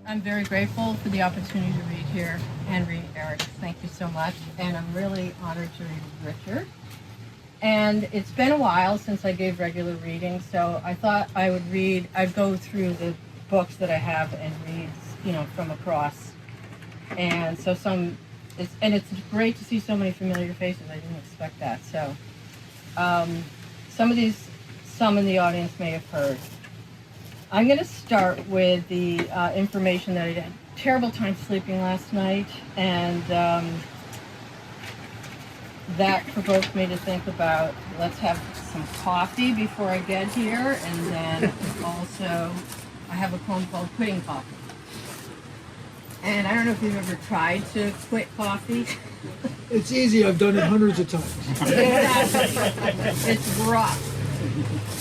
I'm very grateful for the opportunity to read here. Henry, Eric, thank you so much. And I'm really honored to read Richard. And it's been a while since I gave regular readings, so I thought I'd go through the books that I have and read, from across. And so it's great to see so many familiar faces. I didn't expect that. So some in the audience may have heard. I'm going to start with the information that I had a terrible time sleeping last night, and that provoked me to think about, let's have some coffee before I get here, and then also I have a poem called Quitting Coffee. And I don't know if you've ever tried to quit coffee. It's easy, I've done it hundreds of times. It's rough.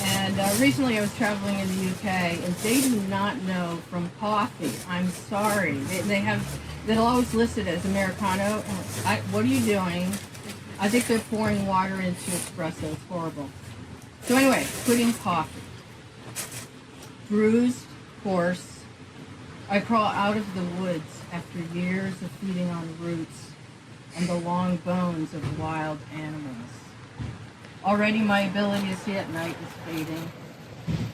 And recently I was traveling in the UK, and they do not know from coffee. I'm sorry. They'll always list it as Americano. And what are you doing? I think they're pouring water into espresso. It's horrible. So anyway, quitting coffee. Bruised, hoarse, I crawl out of the woods after years of feeding on roots and the long bones of wild animals. Already my ability to see at night is fading.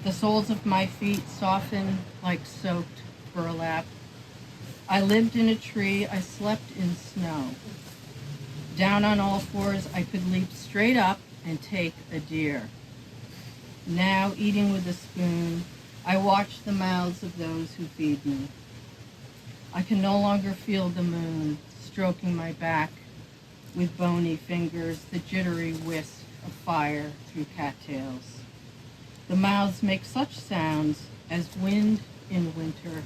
The soles of my feet soften like soaked burlap. I lived in a tree, I slept in snow. Down on all fours, I could leap straight up and take a deer. Now, eating with a spoon, I watch the mouths of those who feed me. I can no longer feel the moon stroking my back with bony fingers, the jittery whisk of fire through cattails. The mouths make such sounds as wind in winter.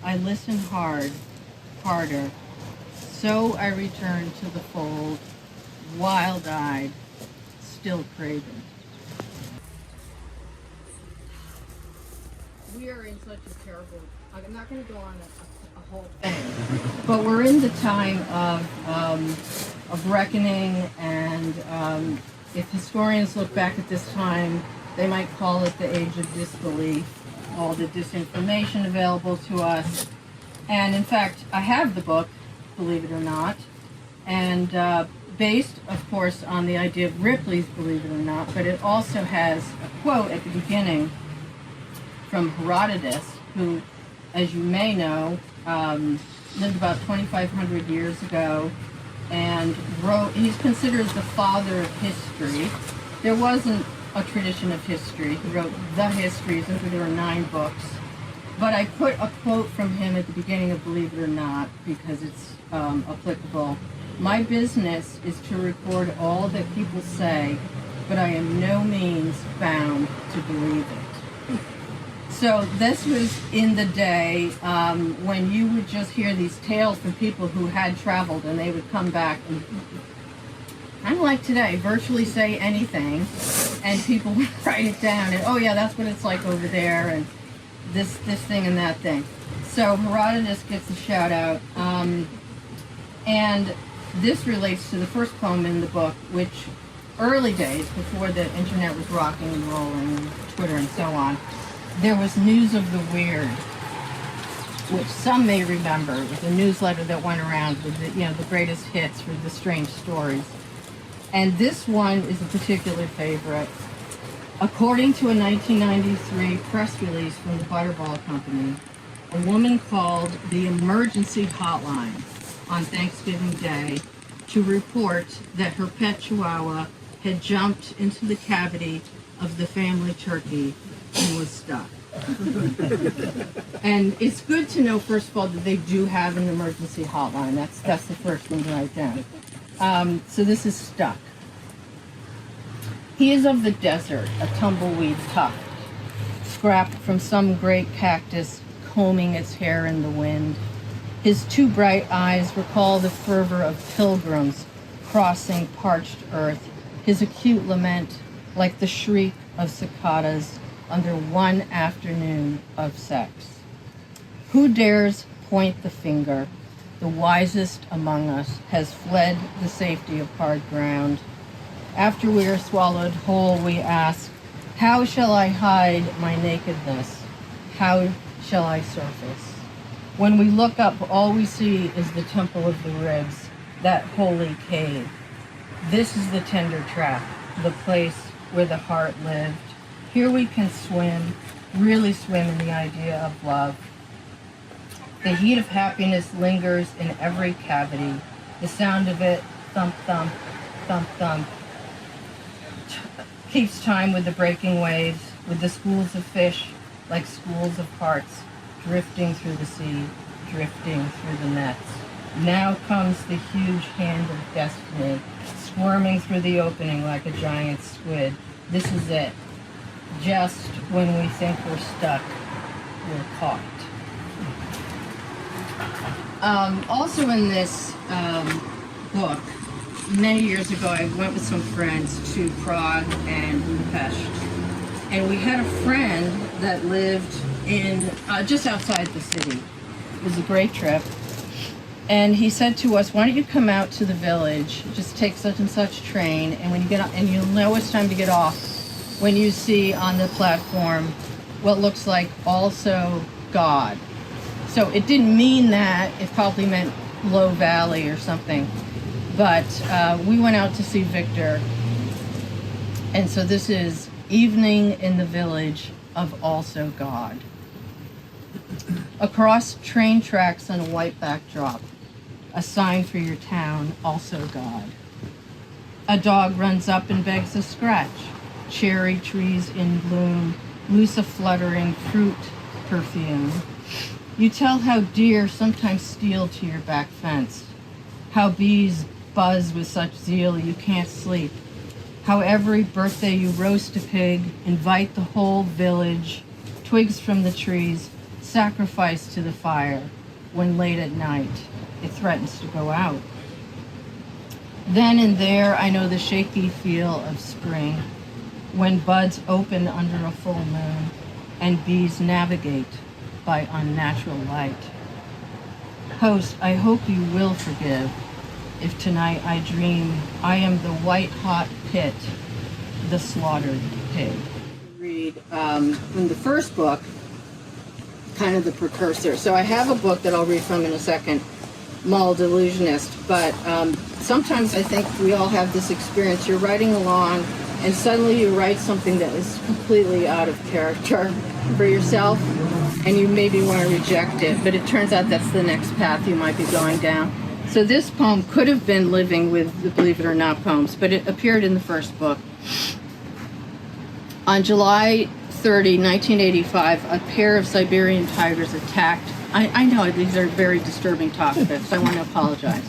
I listen harder. So I return to the fold, wild-eyed, still craving. We are in such a terrible, I'm not going to go on a whole thing, but we're in the time of reckoning, and if historians look back at this time, they might call it the age of disbelief, all the disinformation available to us. And in fact, I have the book, believe it or not, and based, of course, on the idea of Ripley's Believe It or Not, but it also has a quote at the beginning from Herodotus, who, as you may know, lived about 2,500 years ago, and he's considered the father of history. There wasn't a tradition of history. He wrote the histories, and there were 9 books. But I put a quote from him at the beginning of Believe It or Not because it's applicable. My business is to record all that people say, but I am no means bound to believe it. So this was in the day when you would just hear these tales from people who had traveled, and they would come back and, kind of like today, virtually say anything, and people would write it down, and oh yeah, that's what it's like over there, and this thing and that thing. So Herodotus gets a shout out, and this relates to the first poem in the book, which early days, before the internet was rocking and rolling, Twitter and so on, there was News of the Weird, which some may remember. It was a newsletter that went around with the greatest hits for the strange stories. And this one is a particular favorite. According to a 1993 press release from the Butterball Company, a woman called the emergency hotline on Thanksgiving Day to report that her pet Chihuahua had jumped into the cavity of the family turkey and was stuck. And it's good to know, first of all, that they do have an emergency hotline. That's the first thing to write down. So this is stuck. He is of the desert, a tumbleweed tuft, scrapped from some great cactus, combing its hair in the wind. His 2 bright eyes recall the fervor of pilgrims crossing parched earth, his acute lament like the shriek of cicadas under one afternoon of sex. Who dares point the finger? The wisest among us has fled the safety of hard ground. After we are swallowed whole, we ask, how shall I hide my nakedness? How shall I surface? When we look up, all we see is the Temple of the Ribs, that holy cave. This is the tender trap, the place where the heart lived. Here we can swim, really swim in the idea of love. The heat of happiness lingers in every cavity. The sound of it, thump, thump, thump, thump, keeps time with the breaking waves, with the schools of fish, like schools of hearts, drifting through the sea, drifting through the nets. Now comes the huge hand of destiny, squirming through the opening like a giant squid. This is it. Just when we think we're stuck, we're caught. Also in this book, many years ago, I went with some friends to Prague and Budapest. And we had a friend that lived in just outside the city. It was a great trip. And he said to us, why don't you come out to the village, just take such and such train, and when you get on, and you'll know it's time to get off when you see on the platform what looks like also God. So it didn't mean that, it probably meant Low Valley or something. But we went out to see Victor. And so this is Evening in the Village of Also God. Across train tracks on a white backdrop, a sign for your town, Also God. A dog runs up and begs a scratch. Cherry trees in bloom, loose a fluttering fruit perfume. You tell how deer sometimes steal to your back fence, how bees buzz with such zeal you can't sleep, how every birthday you roast a pig, invite the whole village, twigs from the trees, sacrifice to the fire, when late at night it threatens to go out. Then and there I know the shaky feel of spring, when buds open under a full moon and bees navigate by unnatural light. Host, I hope you will forgive if tonight I dream I am the white-hot pit, the slaughtered pig. Read from the first book, kind of the precursor. So I have a book that I'll read from in a second, Mauled Illusionist, but sometimes I think we all have this experience. You're writing along and suddenly you write something that is completely out of character for yourself, and you maybe want to reject it, but it turns out that's the next path you might be going down. So this poem could have been living with the Believe It or Not poems, but it appeared in the first book. On July 30, 1985, a pair of Siberian tigers attacked. I know these are very disturbing topics. I want to apologize.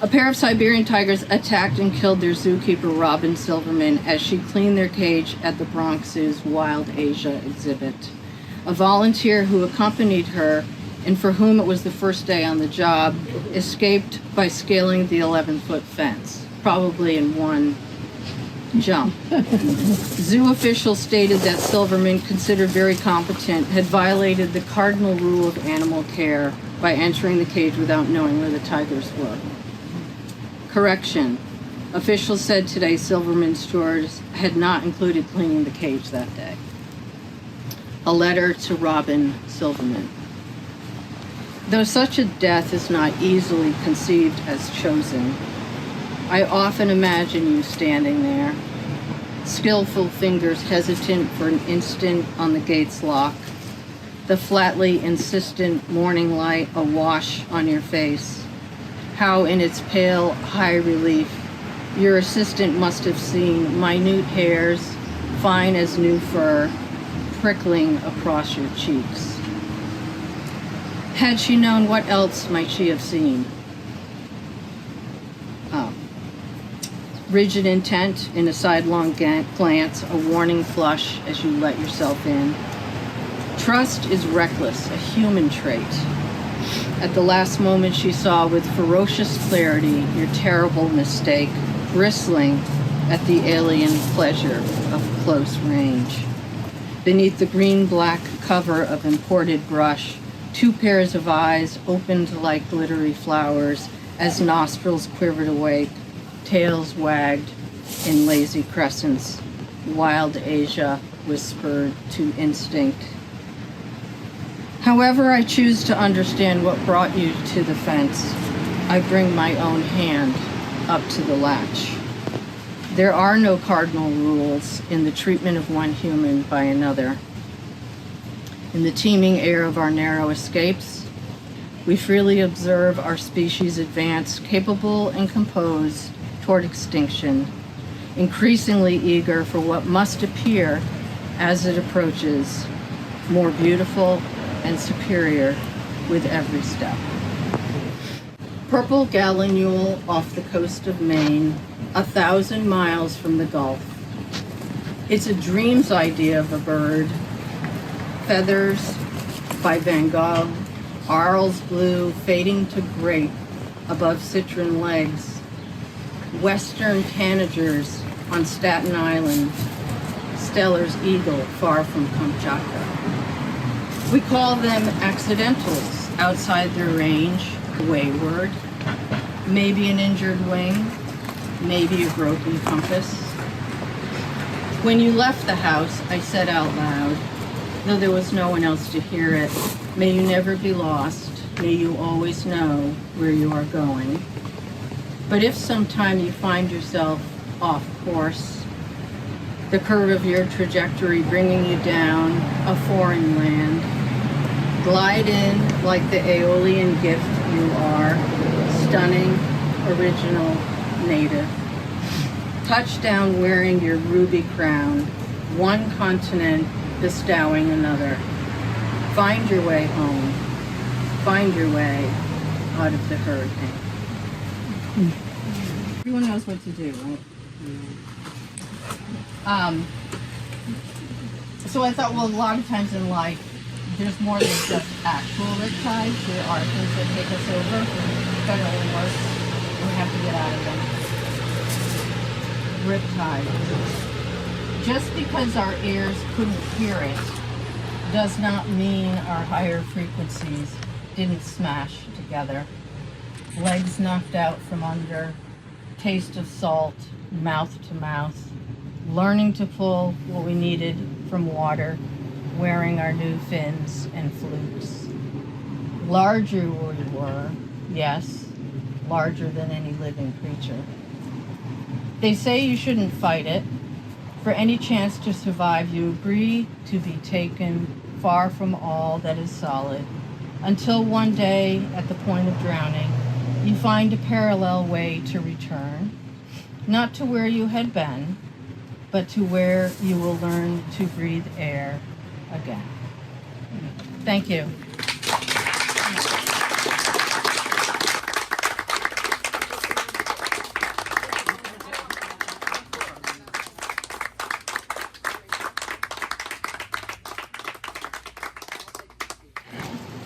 A pair of Siberian tigers attacked and killed their zookeeper, Robin Silverman, as she cleaned their cage at the Bronx Zoo's Wild Asia exhibit. A volunteer who accompanied her, and for whom it was the first day on the job, escaped by scaling the 11-foot fence, probably in one jump. Zoo officials stated that Silverman, considered very competent, had violated the cardinal rule of animal care by entering the cage without knowing where the tigers were. Correction. Officials said today Silverman's chores had not included cleaning the cage that day. A letter to Robin Silverman. Though such a death is not easily conceived as chosen, I often imagine you standing there, skillful fingers hesitant for an instant on the gate's lock, the flatly insistent morning light awash on your face, how in its pale high relief your assistant must have seen minute hairs, fine as new fur, prickling across your cheeks. Had she known, what else might she have seen? Rigid intent in a sidelong glance, a warning flush as you let yourself in. Trust is reckless, a human trait. At the last moment she saw with ferocious clarity your terrible mistake, bristling at the alien pleasure of close range. Beneath the green-black cover of imported brush, two pairs of eyes opened like glittery flowers as nostrils quivered awake, tails wagged in lazy crescents. Wild Asia whispered to instinct. However I choose to understand what brought you to the fence, I bring my own hand up to the latch. There are no cardinal rules in the treatment of one human by another. In the teeming air of our narrow escapes, we freely observe our species advance, capable and composed toward extinction, increasingly eager for what must appear as it approaches, more beautiful and superior with every step. Purple gallinule off the coast of Maine, 1,000 miles from the Gulf. It's a dream's idea of a bird. Feathers by Van Gogh, Arles blue fading to grape above citron legs. Western tanagers on Staten Island, Steller's eagle far from Kamchatka. We call them accidentals outside their range, wayward, maybe an injured wing, maybe a broken compass. When you left the house, I said out loud, though there was no one else to hear it, may you never be lost, may you always know where you are going. But if sometime you find yourself off course, the curve of your trajectory bringing you down a foreign land, glide in like the Aeolian gift you are, stunning, original, native. Touch down wearing your ruby crown, one continent bestowing another. Find your way home. Find your way out of the hurricane. Everyone knows what to do, right? So I thought, well, a lot of times in life, there's more than just actual riptides. There are things that take us over, better or worse, and we have to get out of them. Riptide. Just because our ears couldn't hear it does not mean our higher frequencies didn't smash together. Legs knocked out from under, taste of salt, mouth to mouth, learning to pull what we needed from water, wearing our new fins and flukes. Larger we were, yes, larger than any living creature. They say you shouldn't fight it. For any chance to survive, you agree to be taken far from all that is solid, until one day, at the point of drowning, you find a parallel way to return, not to where you had been, but to where you will learn to breathe air again. Thank you.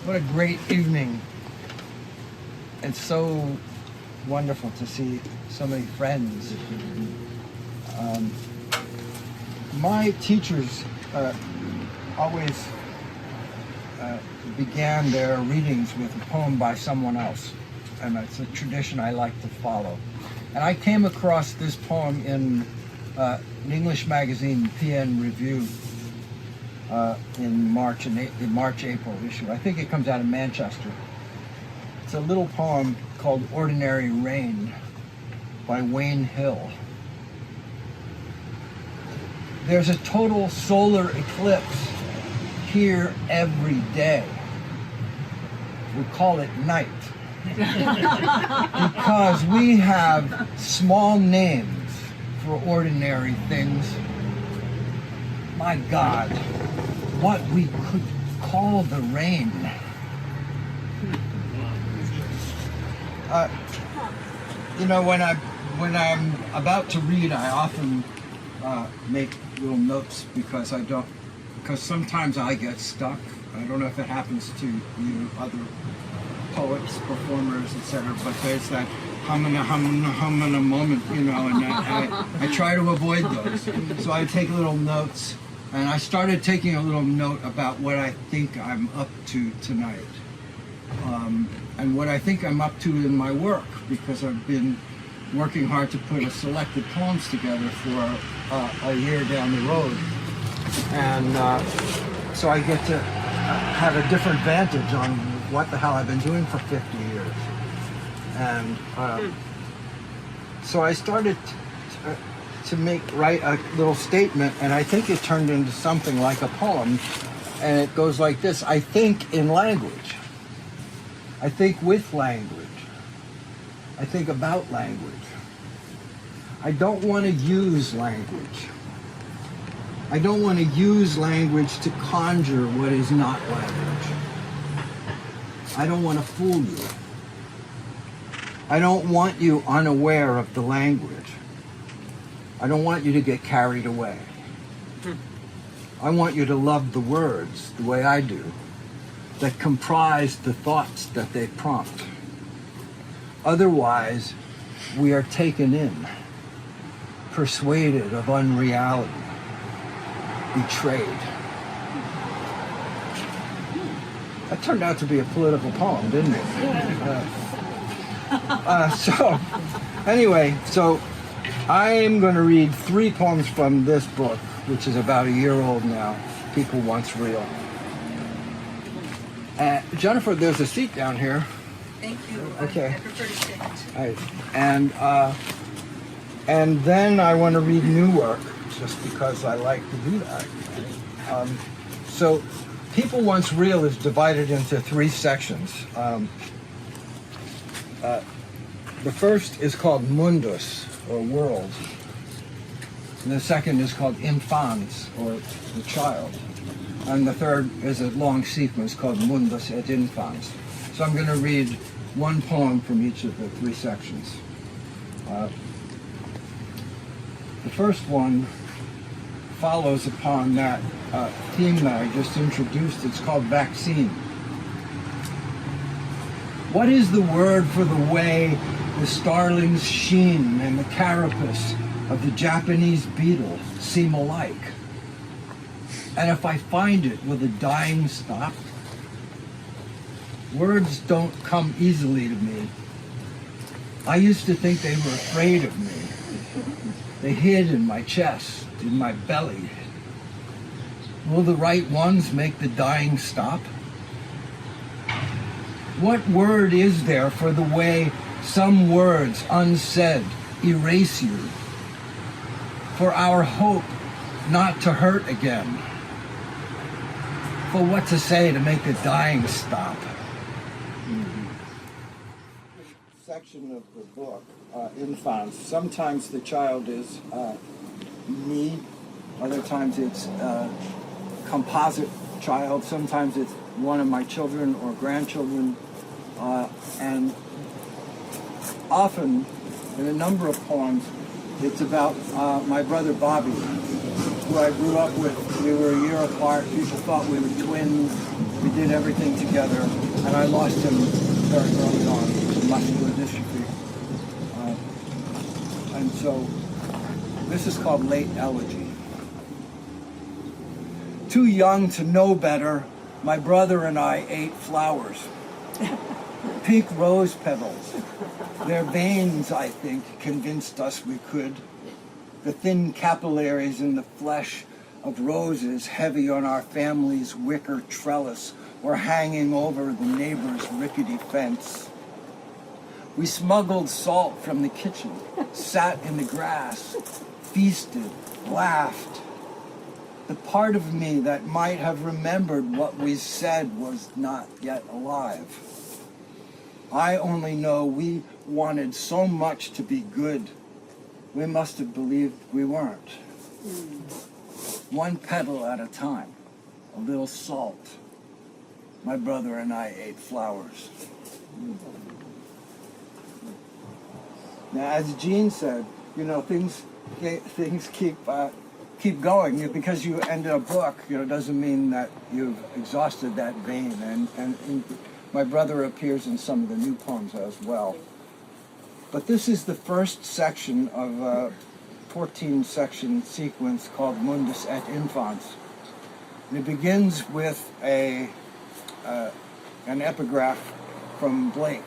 What a great evening. It's so wonderful to see so many friends. My teachers always began their readings with a poem by someone else, and it's a tradition I like to follow. And I came across this poem in an English magazine, PN Review, in March-April issue. I think it comes out of Manchester. It's a little poem called Ordinary Rain by Wayne Hill. There's a total solar eclipse here every day. We call it night because we have small names for ordinary things. My God, what we could call the rain. You know, when I'm about to read, I often make little notes because sometimes I get stuck. I don't know if it happens to you, other poets, performers, etc. But there's that hum and a moment, you know, and I try to avoid those. So I take little notes, and I started taking a little note about what I think I'm up to tonight. And what I think I'm up to in my work, because I've been working hard to put a selected poems together for a year down the road. And so I get to had a different vantage on what the hell I've been doing for 50 years. And so I started to write a little statement, and I think it turned into something like a poem, and it goes like this: I think in language. I think with language. I think about language. I don't want to use language. I don't want to use language to conjure what is not language. I don't want to fool you. I don't want you unaware of the language. I don't want you to get carried away. I want you to love the words the way I do, that comprise the thoughts that they prompt. Otherwise, we are taken in, persuaded of unreality, betrayed. That turned out to be a political poem, didn't it? So, anyway, so I am going to read 3 poems from this book, which is about a year old now, People Once Real. Jennifer, there's a seat down here. Thank you. Okay. I prefer to stand. All right. And then I want to read new work, just because I like to do that. So, People Once Real is divided into 3 sections. The first is called Mundus, or world. And the second is called Infans, or the child. And the third is a long sequence called Mundus et Infans. So I'm going to read 1 poem from each of the 3 sections. The first one follows upon that theme that I just introduced. It's called Vaccine. What is the word for the way the starling's sheen and the carapace of the Japanese beetle seem alike? And if I find it, will the dying stop? Words don't come easily to me. I used to think they were afraid of me. They hid in my chest, in my belly. Will the right ones make the dying stop? What word is there for the way some words unsaid erase you? For our hope not to hurt again. For what to say to make the dying stop? Section of the book, Infants. Sometimes the child is me, other times it's composite child, sometimes it's one of my children or grandchildren, and often in a number of poems it's about my brother Bobby, who I grew up with. We were a year apart. People thought we were twins. We did everything together, and I lost him very early on to muscular dystrophy. And so this is called Late Elegy. Too young to know better, my brother and I ate flowers. Pink rose petals. Their veins, I think, convinced us we could. The thin capillaries in the flesh of roses heavy on our family's wicker trellis were hanging over the neighbor's rickety fence. We smuggled salt from the kitchen, sat in the grass, feasted, laughed. The part of me that might have remembered what we said was not yet alive. I only know we wanted so much to be good, we must have believed we weren't. 1 petal at a time, a little salt. My brother and I ate flowers. Now, as Jean said, you know, things keep going. Because you ended a book, you know, doesn't mean that you've exhausted that vein. And my brother appears in some of the new poems as well. But this is the first section of a 14-section sequence called Mundus et Infans. And it begins with an epigraph from Blake.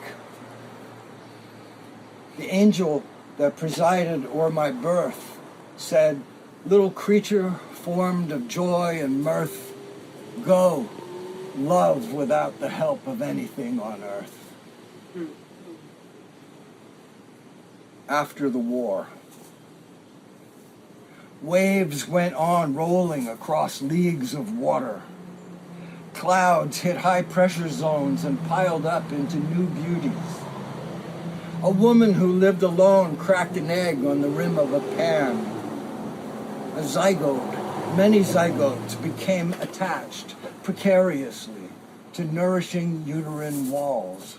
The angel that presided o'er my birth said, "Little creature formed of joy and mirth, go, love without the help of anything on earth. After the war, waves went on rolling across leagues of water. Clouds hit high-pressure zones and piled up into new beauties. A woman who lived alone cracked an egg on the rim of a pan. A zygote, many zygotes became attached precariously to nourishing uterine walls.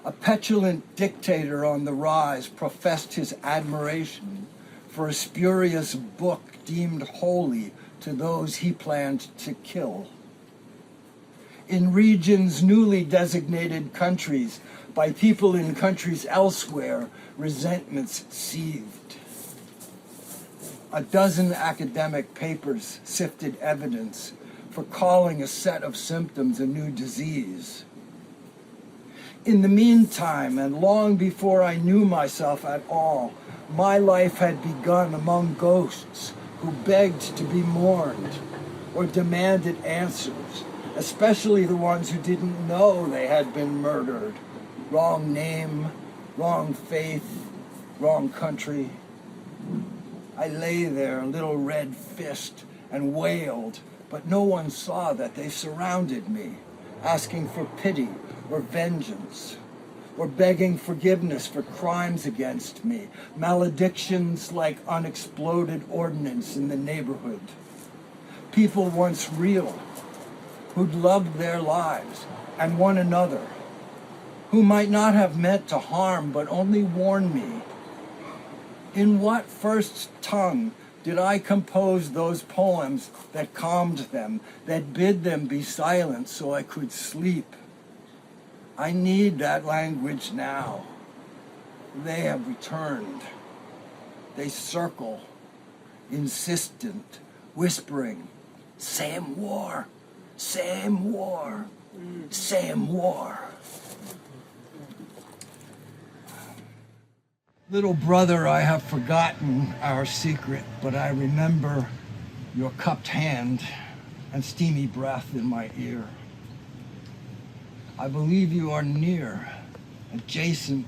A petulant dictator on the rise professed his admiration for a spurious book deemed holy to those he planned to kill. In regions newly designated countries by people in countries elsewhere, resentments seethed. A dozen academic papers sifted evidence for calling a set of symptoms a new disease. In the meantime, and long before I knew myself at all, my life had begun among ghosts who begged to be mourned or demanded answers, especially the ones who didn't know they had been murdered. Wrong name, wrong faith, wrong country. I lay there, a little red fist, and wailed, but no one saw that they surrounded me, asking for pity or vengeance, or begging forgiveness for crimes against me, maledictions like unexploded ordnance in the neighborhood. People once real, who'd loved their lives and one another, who might not have meant to harm but only warn me. In what first tongue did I compose those poems that calmed them, that bid them be silent so I could sleep? I need that language now. They have returned. They circle, insistent, whispering, same war, same war, same war. Little brother, I have forgotten our secret, but I remember your cupped hand and steamy breath in my ear. I believe you are near, adjacent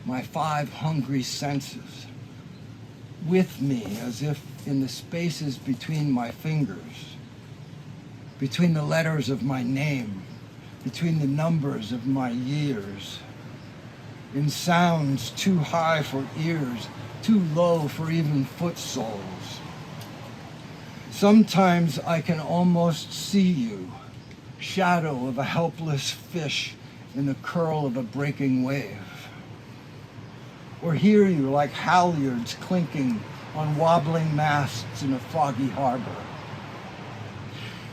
my 5 hungry senses, with me as if in the spaces between my fingers, between the letters of my name, between the numbers of my years, in sounds too high for ears, too low for even foot soles. Sometimes I can almost see you, shadow of a helpless fish in the curl of a breaking wave, or hear you like halyards clinking on wobbling masts in a foggy harbor.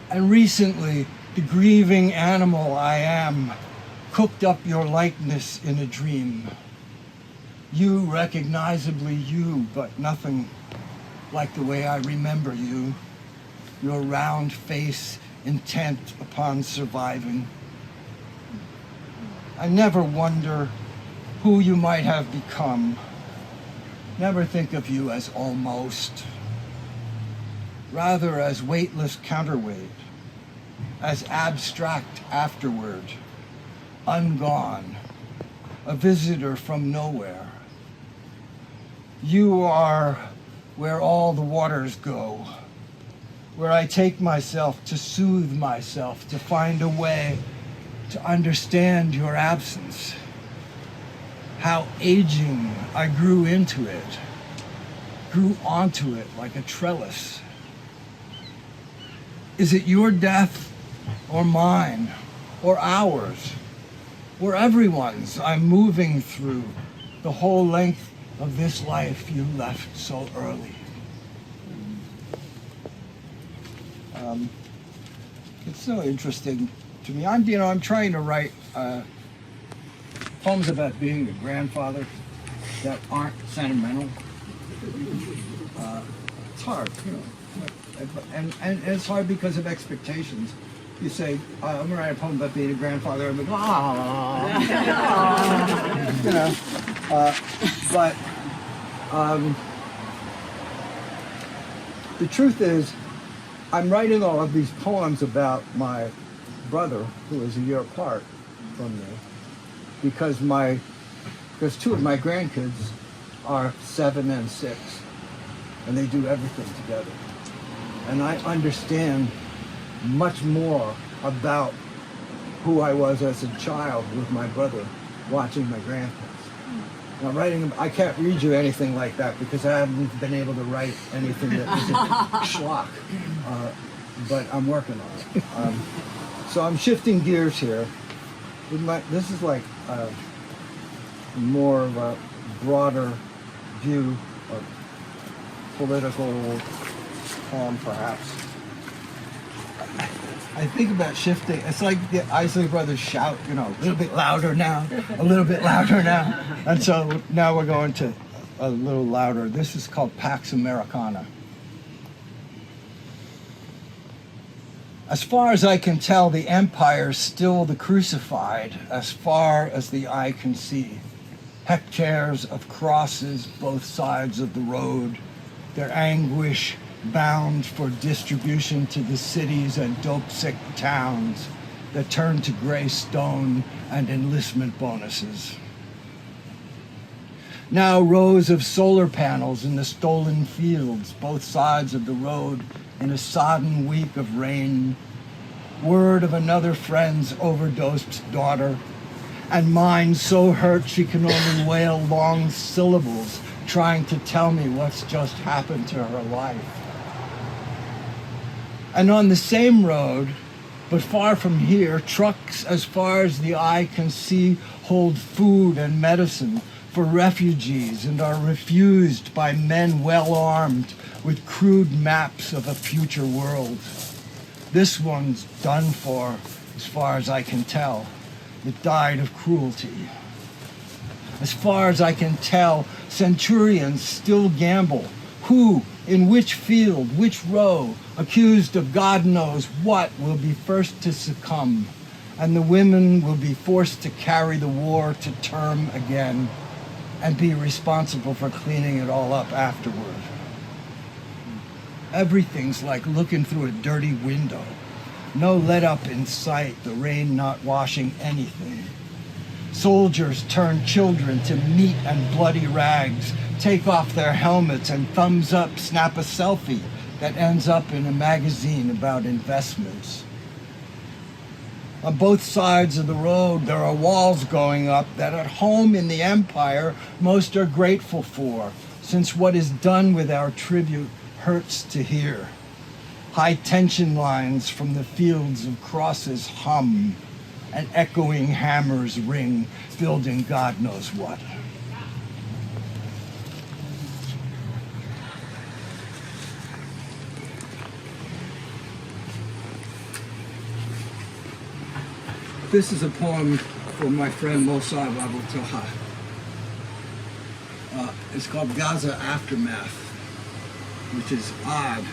And recently, the grieving animal I am cooked up your likeness in a dream. You, recognizably you, but nothing like the way I remember you. Your round face intent upon surviving. I never wonder who you might have become. Never think of you as almost. Rather as weightless counterweight, as abstract afterward, ungone, a visitor from nowhere. You are where all the waters go, where I take myself to soothe myself, to find a way to understand your absence, how aging I grew into it, grew onto it like a trellis. Is it your death or mine or ours or everyone's I'm moving through the whole length of this life you left so early? It's so interesting to me. I'm trying to write poems about being a grandfather that aren't sentimental. It's hard, and it's hard because of expectations. You say, I'm going to write a poem about being a grandfather, and I'm like, but the truth is, I'm writing all of these poems about my brother, who is a year apart from me, because two of my grandkids are 7 and 6, and they do everything together. And I understand much more about who I was as a child with my brother watching my grandkids. Now I can't read you anything like that because I haven't been able to write anything that isn't schlock, but I'm working on it. So I'm shifting gears here. This is like more of a broader view of political poem, perhaps. I think about shifting. It's like the Isley Brothers shout, a little bit louder now, a little bit louder now. And so now we're going to a little louder. This is called Pax Americana. As far as I can tell, the empire's still the crucified, as far as the eye can see. Hectares of crosses both sides of the road, their anguish bound for distribution to the cities and dope-sick towns that turn to gray stone and enlistment bonuses. Now rows of solar panels in the stolen fields, both sides of the road, in a sodden week of rain. Word of another friend's overdosed daughter, and mine so hurt she can only wail long syllables, trying to tell me what's just happened to her life. And on the same road, but far from here, trucks as far as the eye can see hold food and medicine for refugees and are refused by men well armed with crude maps of a future world. This one's done for, as far as I can tell. It died of cruelty. As far as I can tell, centurions still gamble. Who, in which field, which row, accused of God knows what, will be first to succumb, and the women will be forced to carry the war to term again and be responsible for cleaning it all up afterward. Everything's like looking through a dirty window. No let up in sight, the rain not washing anything. Soldiers turn children to meat and bloody rags, take off their helmets and thumbs up snap a selfie that ends up in a magazine about investments. On both sides of the road, there are walls going up that at home in the empire most are grateful for, since what is done with our tribute hurts to hear. High tension lines from the fields of crosses hum, and echoing hammers ring, building God knows what. This is a poem from my friend Mossab Abu Toha. It's called Gaza Aftermath, which is an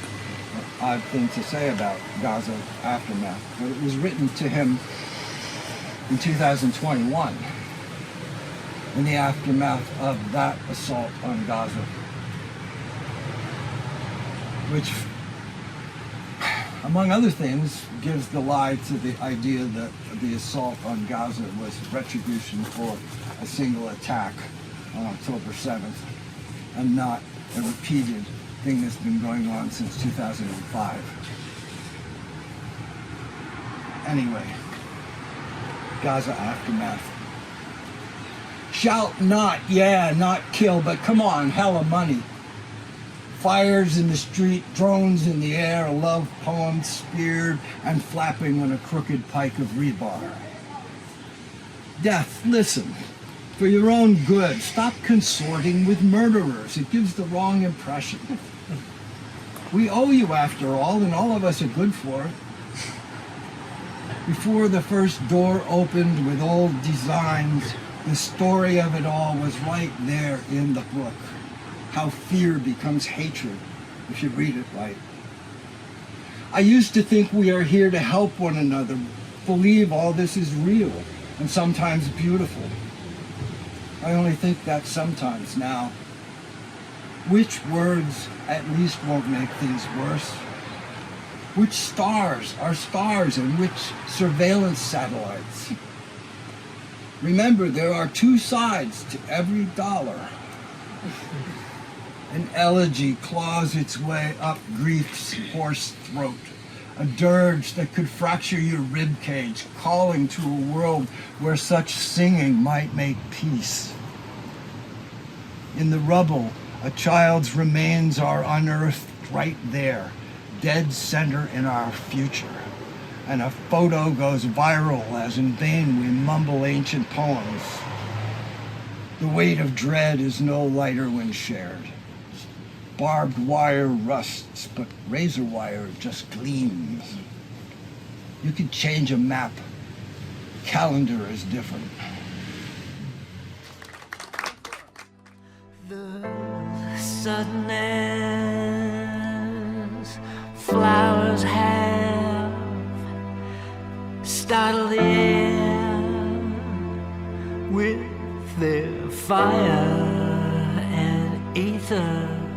odd thing to say about Gaza Aftermath. But it was written to him in 2021, in the aftermath of that assault on Gaza, which, among other things, gives the lie to the idea that the assault on Gaza was retribution for a single attack on October 7th, and not a repeated thing that's been going on since 2005. Anyway, Gaza Aftermath. Shout not, yeah, not kill, but come on, hella money. Fires in the street, drones in the air, a love poem speared and flapping on a crooked pike of rebar. Death, listen. For your own good, stop consorting with murderers. It gives the wrong impression. We owe you after all, and all of us are good for it. Before the first door opened with old designs, the story of it all was right there in the book. How fear becomes hatred if you read it right. I used to think we are here to help one another, believe all this is real and sometimes beautiful. I only think that sometimes now. Which words at least won't make things worse? Which stars are stars and which surveillance satellites? Remember, there are two sides to every dollar. An elegy claws its way up grief's hoarse throat, a dirge that could fracture your rib cage, calling to a world where such singing might make peace. In the rubble, a child's remains are unearthed right there, dead center in our future. And a photo goes viral as in vain we mumble ancient poems. The weight of dread is no lighter when shared. Barbed wire rusts, but razor wire just gleams. You could change a map. Calendar is different. The suddenness flowers have startled the air with their fire and ether.